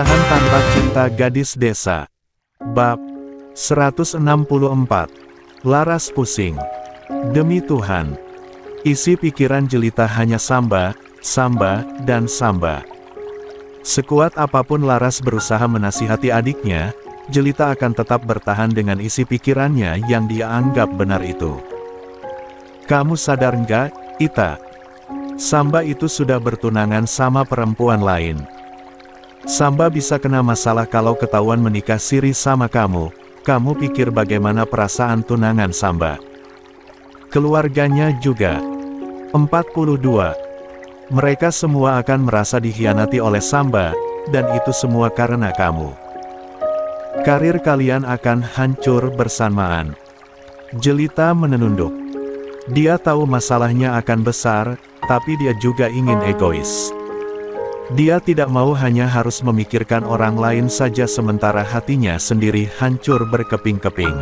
Nikahan Tanpa Cinta Gadis Desa. Bab 164. Laras pusing. Demi Tuhan. Isi pikiran Jelita hanya Samba, Samba, dan Samba. Sekuat apapun Laras berusaha menasihati adiknya, Jelita akan tetap bertahan dengan isi pikirannya yang dia anggap benar itu. Kamu sadar nggak, Ita? Samba itu sudah bertunangan sama perempuan lain. Samba bisa kena masalah kalau ketahuan menikah siri sama kamu. Kamu pikir bagaimana perasaan tunangan Samba? Keluarganya juga. 42. Mereka semua akan merasa dikhianati oleh Samba, dan itu semua karena kamu. Karir kalian akan hancur bersamaan. Jelita menunduk. Dia tahu masalahnya akan besar, tapi dia juga ingin egois. Dia tidak mau hanya harus memikirkan orang lain saja sementara hatinya sendiri hancur berkeping-keping.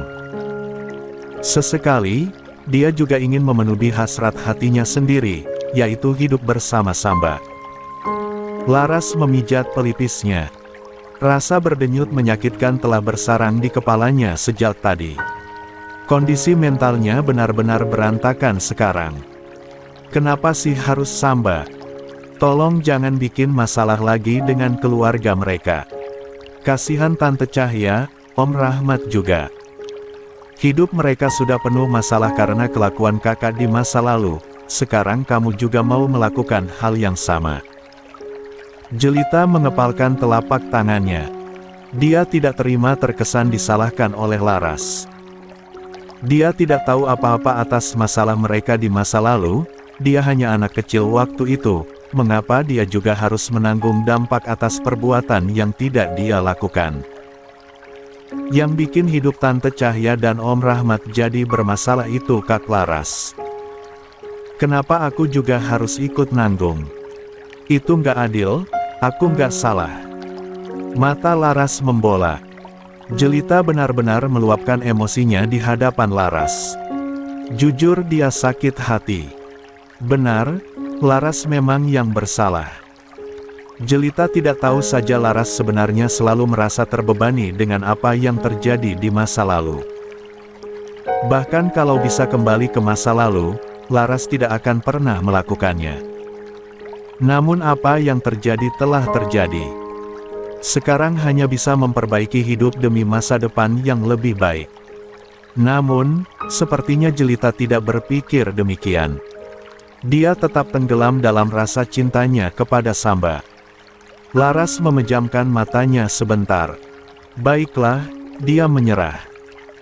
Sesekali, dia juga ingin memenuhi hasrat hatinya sendiri, yaitu hidup bersama Samba. Laras memijat pelipisnya. Rasa berdenyut menyakitkan telah bersarang di kepalanya sejak tadi. Kondisi mentalnya benar-benar berantakan sekarang. Kenapa sih harus Samba? Tolong jangan bikin masalah lagi dengan keluarga mereka. Kasihan Tante Cahya, Om Rahmat juga. Hidup mereka sudah penuh masalah karena kelakuan kakak di masa lalu. Sekarang kamu juga mau melakukan hal yang sama. Jelita mengepalkan telapak tangannya. Dia tidak terima terkesan disalahkan oleh Laras. Dia tidak tahu apa-apa atas masalah mereka di masa lalu. Dia hanya anak kecil waktu itu. Mengapa dia juga harus menanggung dampak atas perbuatan yang tidak dia lakukan? Yang bikin hidup Tante Cahya dan Om Rahmat jadi bermasalah itu Kak Laras. Kenapa aku juga harus ikut nanggung? Itu nggak adil, aku nggak salah. Mata Laras membola. Jelita benar-benar meluapkan emosinya di hadapan Laras. Jujur dia sakit hati. Benar, Laras memang yang bersalah. Jelita tidak tahu saja Laras sebenarnya selalu merasa terbebani dengan apa yang terjadi di masa lalu. Bahkan kalau bisa kembali ke masa lalu, Laras tidak akan pernah melakukannya. Namun apa yang terjadi telah terjadi. Sekarang hanya bisa memperbaiki hidup demi masa depan yang lebih baik. Namun, sepertinya Jelita tidak berpikir demikian. Dia tetap tenggelam dalam rasa cintanya kepada Samba. Laras memejamkan matanya sebentar. Baiklah, dia menyerah.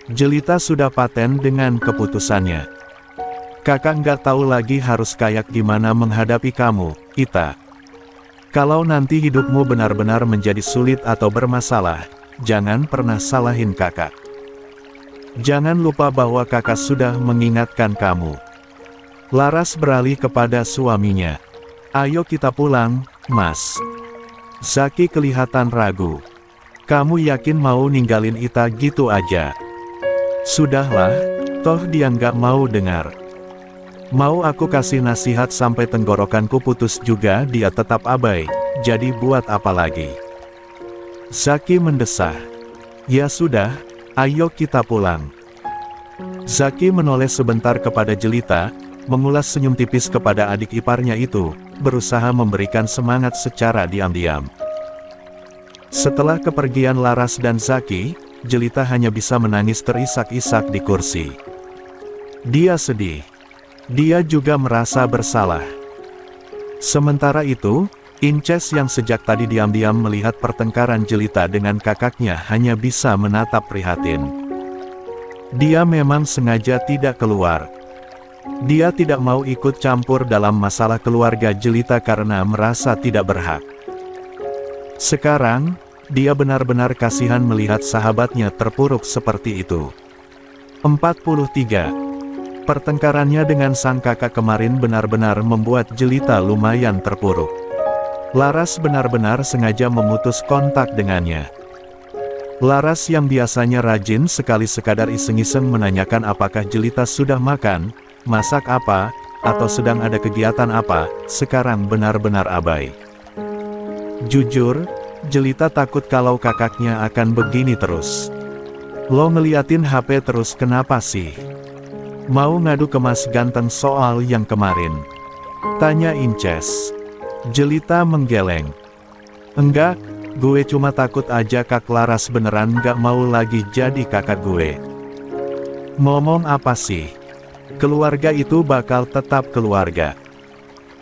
Jelita sudah paten dengan keputusannya. Kakak nggak tahu lagi harus kayak gimana menghadapi kamu, Ita. Kalau nanti hidupmu benar-benar menjadi sulit atau bermasalah, jangan pernah salahin kakak. Jangan lupa bahwa kakak sudah mengingatkan kamu. Laras beralih kepada suaminya. Ayo kita pulang, Mas. Zaki kelihatan ragu. Kamu yakin mau ninggalin Ita gitu aja? Sudahlah, toh dia nggak mau dengar. Mau aku kasih nasihat sampai tenggorokanku putus juga dia tetap abai, jadi buat apa lagi? Zaki mendesah. Ya sudah, ayo kita pulang. Zaki menoleh sebentar kepada Jelita, mengulas senyum tipis kepada adik iparnya itu, berusaha memberikan semangat secara diam-diam. Setelah kepergian Laras dan Zaki, Jelita hanya bisa menangis terisak-isak di kursi. Dia sedih. Dia juga merasa bersalah. Sementara itu, Inces yang sejak tadi diam-diam melihat pertengkaran Jelita dengan kakaknya hanya bisa menatap prihatin. Dia memang sengaja tidak keluar. Dia tidak mau ikut campur dalam masalah keluarga Jelita karena merasa tidak berhak. Sekarang, dia benar-benar kasihan melihat sahabatnya terpuruk seperti itu. 43. Pertengkarannya dengan sang kakak kemarin benar-benar membuat Jelita lumayan terpuruk. Laras benar-benar sengaja memutus kontak dengannya. Laras yang biasanya rajin sekali sekadar iseng-iseng menanyakan apakah Jelita sudah makan, masak apa, atau sedang ada kegiatan apa, sekarang benar-benar abai. Jujur, Jelita takut kalau kakaknya akan begini terus. Lo ngeliatin HP terus kenapa sih? Mau ngadu ke Mas Ganteng soal yang kemarin? Tanya Inces. Jelita menggeleng. Enggak, gue cuma takut aja Kak Laras beneran gak mau lagi jadi kakak gue. Ngomong apa sih? Keluarga itu bakal tetap keluarga.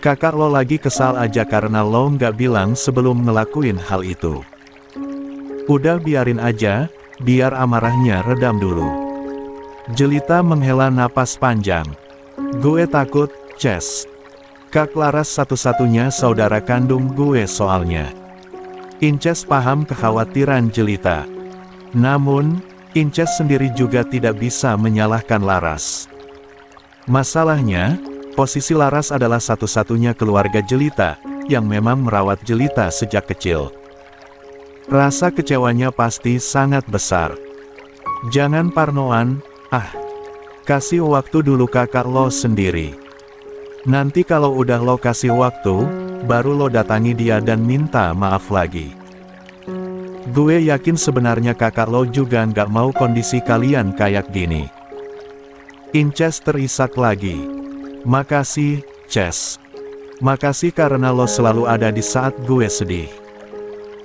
Kakak lo lagi kesal aja karena lo nggak bilang sebelum ngelakuin hal itu. Udah biarin aja, biar amarahnya redam dulu. Jelita menghela napas panjang. Gue takut, Ces. Kak Laras satu-satunya saudara kandung gue soalnya. Inces paham kekhawatiran Jelita. Namun, Inces sendiri juga tidak bisa menyalahkan Laras. Masalahnya, posisi Laras adalah satu-satunya keluarga Jelita, yang memang merawat Jelita sejak kecil. Rasa kecewanya pasti sangat besar. Jangan parnoan, kasih waktu dulu kakak lo sendiri. Nanti kalau udah lo kasih waktu, baru lo datangi dia dan minta maaf lagi. Gue yakin sebenarnya kakak lo juga nggak mau kondisi kalian kayak gini. Inces terisak lagi. Makasih, Ces. Makasih karena lo selalu ada di saat gue sedih.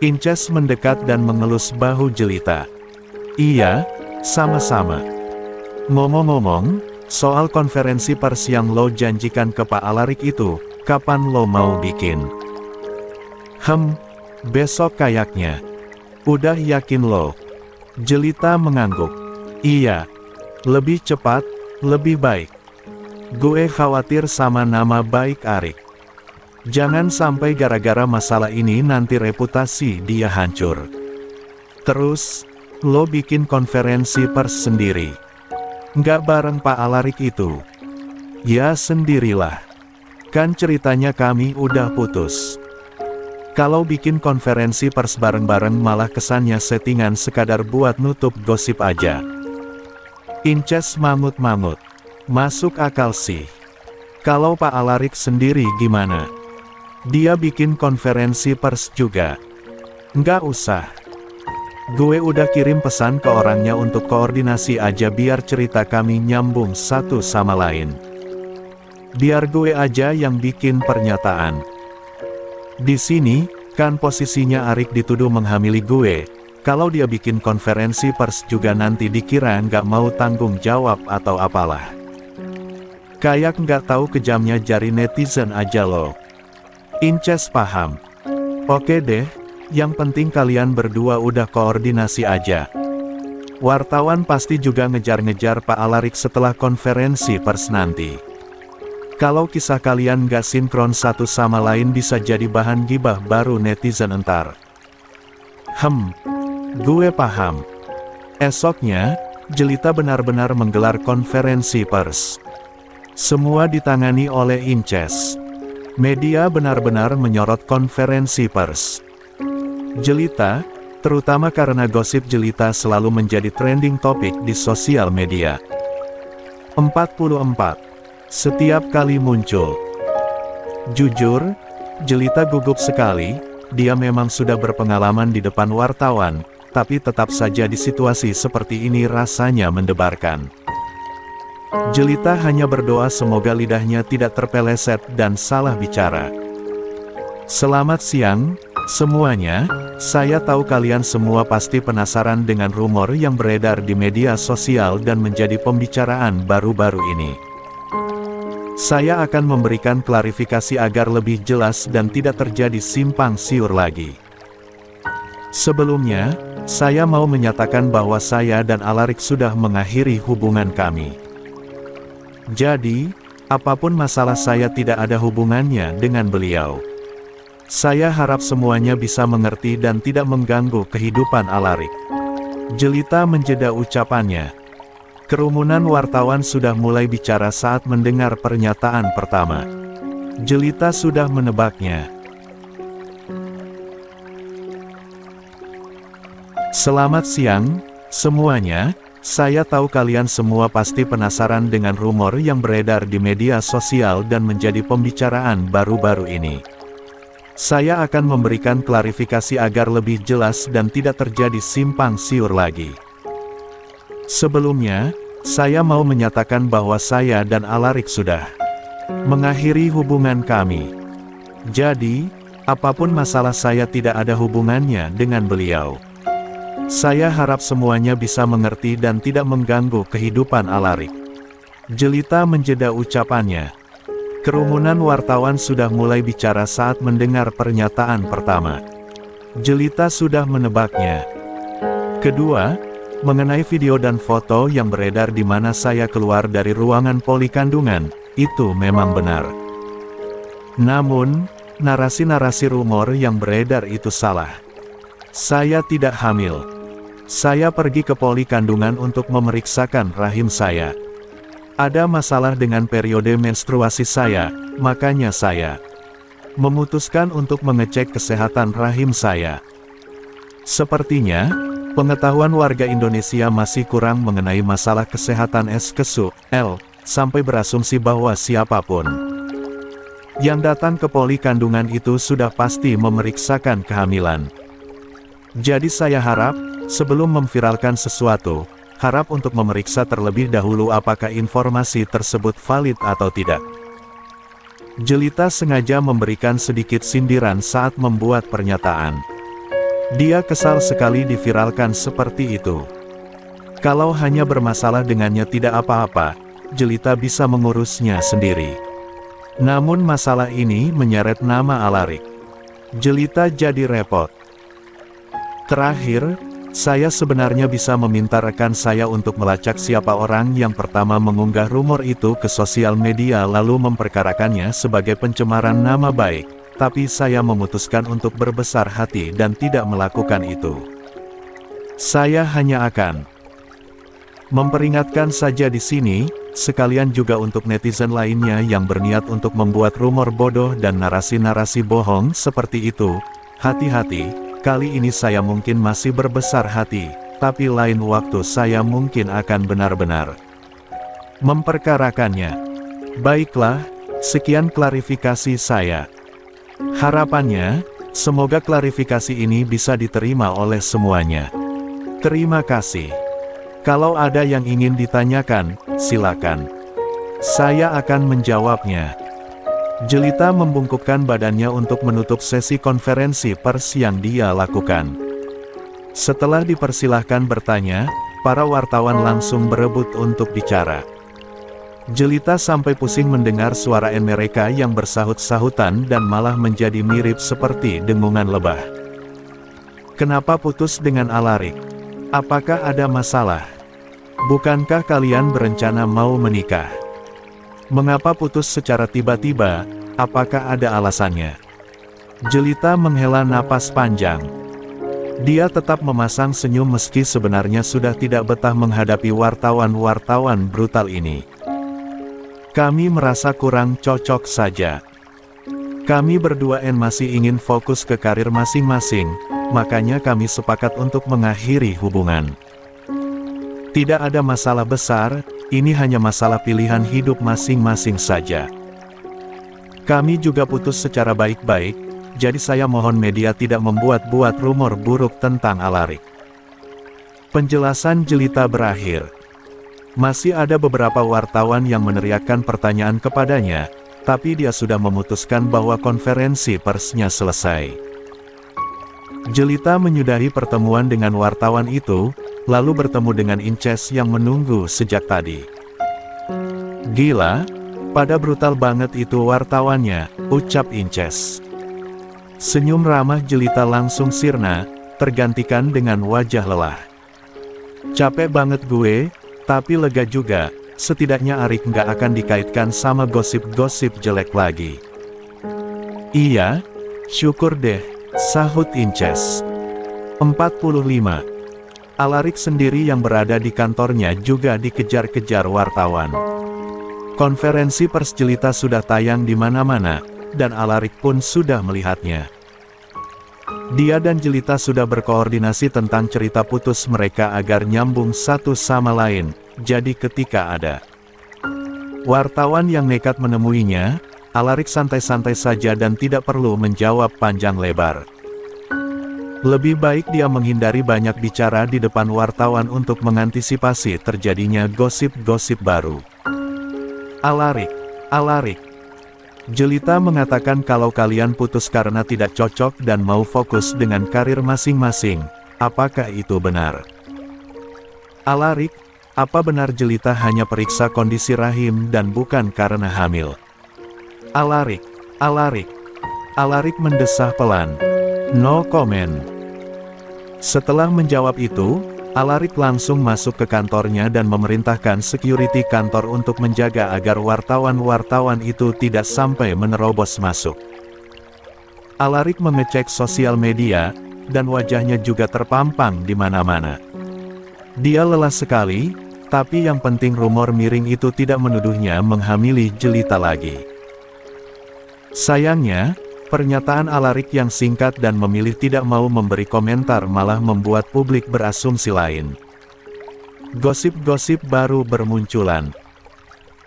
Inces mendekat dan mengelus bahu Jelita. Iya, sama-sama. Ngomong-ngomong, soal konferensi pers yang lo janjikan ke Pak Alarik itu, kapan lo mau bikin? Besok kayaknya. Udah yakin lo? Jelita mengangguk. Iya. Lebih cepat, lebih baik. Gue khawatir sama nama baik Arik. Jangan sampai gara-gara masalah ini nanti reputasi dia hancur. Terus, lo bikin konferensi pers sendiri. Nggak bareng Pak Alarik itu. Ya sendirilah. Kan ceritanya kami udah putus. Kalau bikin konferensi pers bareng-bareng malah kesannya settingan sekadar buat nutup gosip aja. Inces mangut-mangut. Masuk akal sih. Kalau Pak Alarik sendiri gimana? Dia bikin konferensi pers juga. Nggak usah. Gue udah kirim pesan ke orangnya untuk koordinasi aja biar cerita kami nyambung satu sama lain. Biar gue aja yang bikin pernyataan. Di sini, kan posisinya Arik dituduh menghamili gue. Kalau dia bikin konferensi pers juga nanti dikira nggak mau tanggung jawab atau apalah. Kayak nggak tahu kejamnya jari netizen aja loh. Inces paham. Oke deh, yang penting kalian berdua udah koordinasi aja. Wartawan pasti juga ngejar-ngejar Pak Alarik setelah konferensi pers nanti. Kalau kisah kalian nggak sinkron satu sama lain bisa jadi bahan gibah baru netizen entar. Gue paham. Esoknya, Jelita benar-benar menggelar konferensi pers. Semua ditangani oleh Inces. Media benar-benar menyorot konferensi pers Jelita, terutama karena gosip Jelita selalu menjadi trending topik di sosial media. 44. Setiap kali muncul. Jujur, Jelita gugup sekali. Dia memang sudah berpengalaman di depan wartawan, tapi tetap saja di situasi seperti ini rasanya mendebarkan. Jelita hanya berdoa semoga lidahnya tidak terpeleset dan salah bicara. Selamat siang, semuanya. Saya tahu kalian semua pasti penasaran dengan rumor yang beredar di media sosial dan menjadi pembicaraan baru-baru ini. Saya akan memberikan klarifikasi agar lebih jelas dan tidak terjadi simpang siur lagi. Sebelumnya, saya mau menyatakan bahwa saya dan Alarik sudah mengakhiri hubungan kami. Jadi, apapun masalah saya tidak ada hubungannya dengan beliau. Saya harap semuanya bisa mengerti dan tidak mengganggu kehidupan Alarik. Jelita menjeda ucapannya. Kerumunan wartawan sudah mulai bicara saat mendengar pernyataan pertama. Jelita sudah menebaknya. Selamat siang, semuanya. Saya tahu kalian semua pasti penasaran dengan rumor yang beredar di media sosial dan menjadi pembicaraan baru-baru ini. Saya akan memberikan klarifikasi agar lebih jelas dan tidak terjadi simpang siur lagi. Sebelumnya, saya mau menyatakan bahwa saya dan Alarik sudah mengakhiri hubungan kami. Jadi, apapun masalah saya tidak ada hubungannya dengan beliau. Saya harap semuanya bisa mengerti dan tidak mengganggu kehidupan Alarik. Jelita menjeda ucapannya. Kerumunan wartawan sudah mulai bicara saat mendengar pernyataan pertama. Jelita sudah menebaknya. Kedua, mengenai video dan foto yang beredar di mana saya keluar dari ruangan poli kandungan, itu memang benar. Namun, narasi-narasi rumor yang beredar itu salah. Saya tidak hamil. Saya pergi ke poli kandungan untuk memeriksakan rahim saya. Ada masalah dengan periode menstruasi saya, makanya saya memutuskan untuk mengecek kesehatan rahim saya. Sepertinya, pengetahuan warga Indonesia masih kurang mengenai masalah kesehatan SKSU-L, sampai berasumsi bahwa siapapun yang datang ke poli kandungan itu sudah pasti memeriksakan kehamilan. Jadi saya harap, sebelum memviralkan sesuatu, harap untuk memeriksa terlebih dahulu apakah informasi tersebut valid atau tidak. Jelita sengaja memberikan sedikit sindiran saat membuat pernyataan. Dia kesal sekali diviralkan seperti itu. Kalau hanya bermasalah dengannya tidak apa-apa, Jelita bisa mengurusnya sendiri. Namun masalah ini menyeret nama Alarik. Jelita jadi repot. Terakhir, saya sebenarnya bisa meminta rekan saya untuk melacak siapa orang yang pertama mengunggah rumor itu ke sosial media lalu memperkarakannya sebagai pencemaran nama baik, tapi saya memutuskan untuk berbesar hati dan tidak melakukan itu. Saya hanya akan memperingatkan saja di sini, sekalian juga untuk netizen lainnya yang berniat untuk membuat rumor bodoh dan narasi-narasi bohong seperti itu. Hati-hati. Kali ini saya mungkin masih berbesar hati, tapi lain waktu saya mungkin akan benar-benar memperkarakannya. Baiklah, sekian klarifikasi saya. Harapannya, semoga klarifikasi ini bisa diterima oleh semuanya. Terima kasih. Kalau ada yang ingin ditanyakan, silakan. Saya akan menjawabnya. Jelita membungkukkan badannya untuk menutup sesi konferensi pers yang dia lakukan. Setelah dipersilahkan bertanya, para wartawan langsung berebut untuk bicara. Jelita sampai pusing mendengar suara mereka yang bersahut-sahutan dan malah menjadi mirip seperti dengungan lebah. Kenapa putus dengan Alarik? Apakah ada masalah? Bukankah kalian berencana mau menikah? Mengapa putus secara tiba-tiba? Apakah ada alasannya? Jelita menghela napas panjang. Dia tetap memasang senyum meski sebenarnya sudah tidak betah menghadapi wartawan-wartawan brutal ini. Kami merasa kurang cocok saja. Kami berdua masih ingin fokus ke karir masing-masing, makanya kami sepakat untuk mengakhiri hubungan. Tidak ada masalah besar, ini hanya masalah pilihan hidup masing-masing saja. Kami juga putus secara baik-baik, jadi saya mohon media tidak membuat-buat rumor buruk tentang Alarik. Penjelasan Jelita berakhir. Masih ada beberapa wartawan yang meneriakkan pertanyaan kepadanya, tapi dia sudah memutuskan bahwa konferensi persnya selesai. Jelita menyudahi pertemuan dengan wartawan itu, lalu bertemu dengan Inces yang menunggu sejak tadi. Gila, pada brutal banget itu wartawannya, ucap Inces. Senyum ramah Jelita langsung sirna, tergantikan dengan wajah lelah. Capek banget gue, tapi lega juga, setidaknya Arik nggak akan dikaitkan sama gosip-gosip jelek lagi. Iya, syukur deh, sahut Inces. 45. Alarik sendiri yang berada di kantornya juga dikejar-kejar wartawan. Konferensi pers Jelita sudah tayang di mana-mana, dan Alarik pun sudah melihatnya. Dia dan Jelita sudah berkoordinasi tentang cerita putus mereka agar nyambung satu sama lain, jadi ketika ada wartawan yang nekat menemuinya, Alarik santai-santai saja dan tidak perlu menjawab panjang lebar. Lebih baik dia menghindari banyak bicara di depan wartawan untuk mengantisipasi terjadinya gosip-gosip baru. Alarik, Alarik. Jelita mengatakan kalau kalian putus karena tidak cocok dan mau fokus dengan karir masing-masing. Apakah itu benar? Alarik, apa benar Jelita hanya periksa kondisi rahim dan bukan karena hamil? Alarik, Alarik. Alarik mendesah pelan. No comment. Setelah menjawab itu, Alarik langsung masuk ke kantornya dan memerintahkan security kantor untuk menjaga agar wartawan-wartawan itu tidak sampai menerobos masuk. Alarik mengecek sosial media, dan wajahnya juga terpampang di mana-mana. Dia lelah sekali, tapi yang penting rumor miring itu tidak menuduhnya menghamili Jelita lagi. Sayangnya, pernyataan Alarik yang singkat dan memilih tidak mau memberi komentar malah membuat publik berasumsi lain. Gosip-gosip baru bermunculan.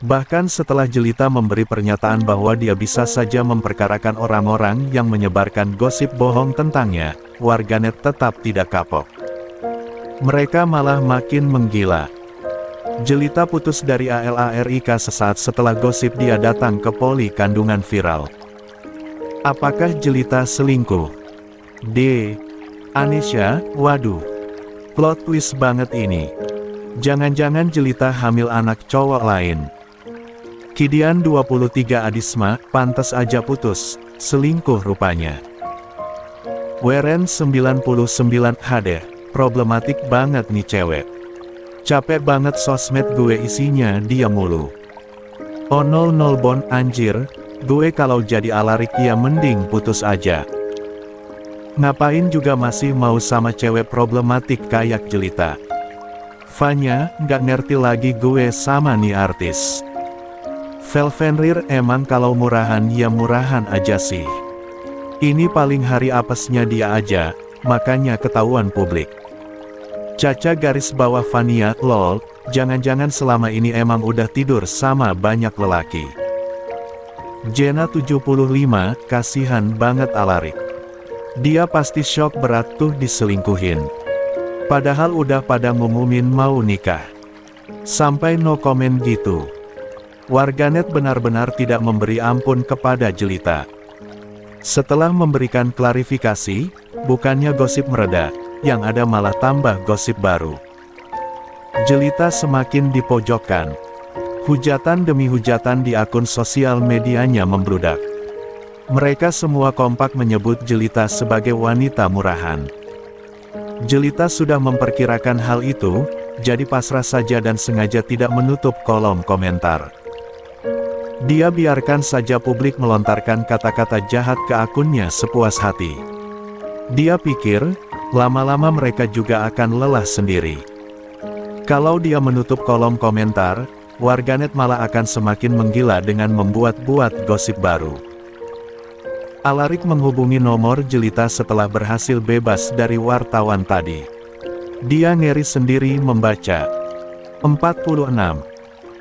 Bahkan setelah Jelita memberi pernyataan bahwa dia bisa saja memperkarakan orang-orang yang menyebarkan gosip bohong tentangnya, warganet tetap tidak kapok. Mereka malah makin menggila. Jelita putus dari ALARIK sesaat setelah gosip dia datang ke poli kandungan viral. Apakah Jelita selingkuh? Anisha, waduh. Plot twist banget ini. Jangan-jangan Jelita hamil anak cowok lain. Kidian 23 Adisma, pantas aja putus, selingkuh rupanya. Weren 99 HD, problematik banget nih cewek. Capek banget sosmed gue isinya dia mulu. Oh 00 bon anjir, gue kalau jadi Alarik ya mending putus aja. Ngapain juga masih mau sama cewek problematik kayak Jelita. Fanya, nggak ngerti lagi gue sama nih artis. Velvenrir emang kalau murahan ya murahan aja sih. Ini paling hari apesnya dia aja, makanya ketahuan publik. Caca garis bawah Fania, lol, jangan-jangan selama ini emang udah tidur sama banyak lelaki. Jena 75, kasihan banget Alarik. Dia pasti shock berat tuh diselingkuhin. Padahal udah pada ngumumin mau nikah. Sampai no comment gitu. Warganet benar-benar tidak memberi ampun kepada Jelita. Setelah memberikan klarifikasi, bukannya gosip mereda, yang ada malah tambah gosip baru. Jelita semakin dipojokkan. Hujatan demi hujatan di akun sosial medianya membludak. Mereka semua kompak menyebut Jelita sebagai wanita murahan. Jelita sudah memperkirakan hal itu, jadi pasrah saja dan sengaja tidak menutup kolom komentar. Dia biarkan saja publik melontarkan kata-kata jahat ke akunnya sepuas hati. Dia pikir, lama-lama mereka juga akan lelah sendiri. Kalau dia menutup kolom komentar, warganet malah akan semakin menggila dengan membuat-buat gosip baru. Alarik menghubungi nomor Jelita setelah berhasil bebas dari wartawan tadi. Dia ngeri sendiri membaca. 46.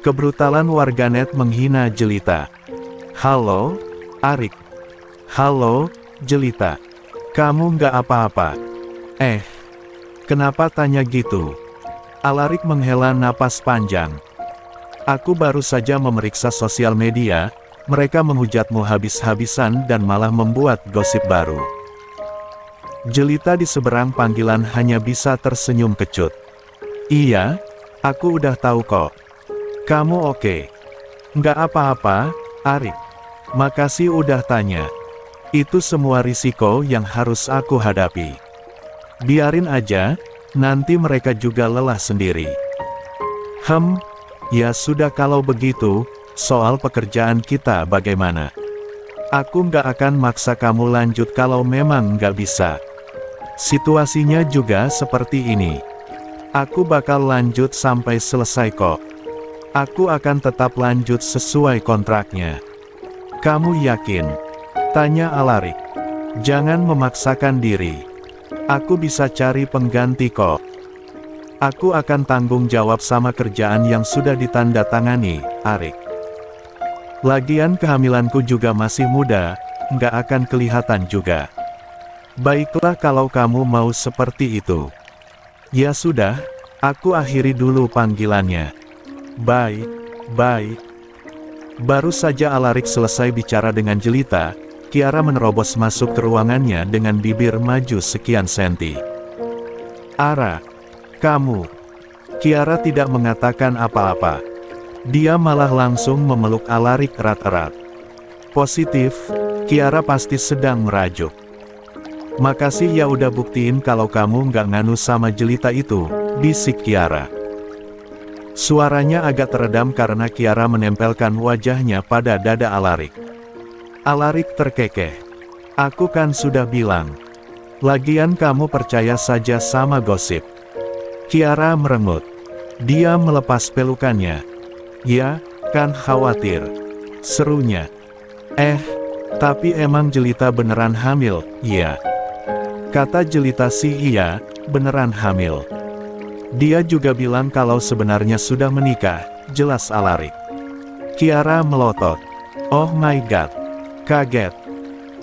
Kebrutalan warganet menghina Jelita. Halo, Arik. Halo, Jelita. Kamu nggak apa-apa? Kenapa tanya gitu? Alarik menghela napas panjang. Aku baru saja memeriksa sosial media, mereka menghujatmu habis-habisan dan malah membuat gosip baru. Jelita di seberang panggilan hanya bisa tersenyum kecut. Iya, aku udah tahu kok. Kamu oke? Nggak apa-apa, Arik. Makasih udah tanya. Itu semua risiko yang harus aku hadapi. Biarin aja, nanti mereka juga lelah sendiri. Ya sudah kalau begitu, soal pekerjaan kita bagaimana? Aku nggak akan maksa kamu lanjut kalau memang nggak bisa. Situasinya juga seperti ini. Aku bakal lanjut sampai selesai kok. Aku akan tetap lanjut sesuai kontraknya. Kamu yakin? Tanya Alarik. Jangan memaksakan diri. Aku bisa cari pengganti kok. Aku akan tanggung jawab sama kerjaan yang sudah ditandatangani, Arik. Lagian kehamilanku juga masih muda, nggak akan kelihatan juga. Baiklah kalau kamu mau seperti itu. Ya sudah, aku akhiri dulu panggilannya. Bye, bye. Baru saja Alarik selesai bicara dengan jelita, Kiara menerobos masuk ke ruangannya dengan bibir maju sekian senti. Ara, kamu. Kiara tidak mengatakan apa-apa. Dia malah langsung memeluk Alarik erat-erat. Positif, Kiara pasti sedang merajuk. Makasih ya udah buktiin kalau kamu nggak nganu sama jelita itu, bisik Kiara. Suaranya agak teredam karena Kiara menempelkan wajahnya pada dada Alarik. Alarik terkekeh. Aku kan sudah bilang. Lagian kamu percaya saja sama gosip. Kiara merengut. Dia melepas pelukannya. Ya, kan khawatir. Serunya. Tapi emang jelita beneran hamil, iya. Kata jelita sih iya, beneran hamil. Dia juga bilang kalau sebenarnya sudah menikah, jelas Alarik. Kiara melotot. Oh my god. Kaget.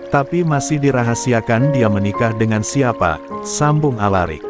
Tapi masih dirahasiakan dia menikah dengan siapa, sambung Alarik.